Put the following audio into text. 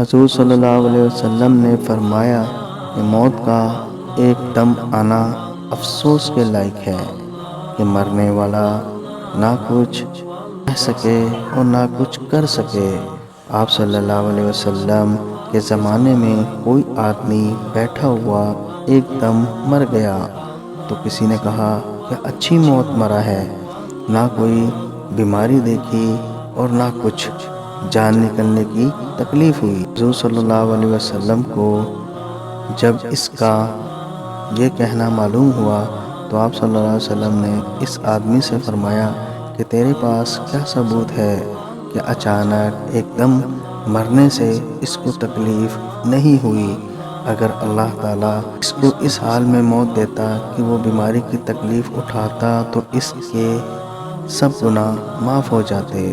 حضور صلی اللہ علیہ وسلم نے فرمایا کہ موت کا ایک دم آنا افسوس کے لائق ہے کہ مرنے والا نہ کچھ کہہ سکے اور نہ کچھ کر سکے۔ آپ صلی اللہ علیہ وسلم کے زمانے میں کوئی آدمی بیٹھا ہوا ایک دم مر گیا تو کسی نے کہا کہ اچھی موت مرا ہے، نہ کوئی بیماری دیکھی اور نہ کچھ جان نکلنے کی تکلیف ہوئی۔ حضور صلی اللہ علیہ وسلم کو جب اس کا یہ کہنا معلوم ہوا تو آپ صلی اللہ علیہ وسلم نے اس آدمی سے فرمایا کہ تیرے پاس کیا ثبوت ہے کہ اچانک ایک دم مرنے سے اس کو تکلیف نہیں ہوئی؟ اگر اللہ تعالیٰ اس کو اس حال میں موت دیتا کہ وہ بیماری کی تکلیف اٹھاتا تو اس کے سب گناہ معاف ہو جاتے۔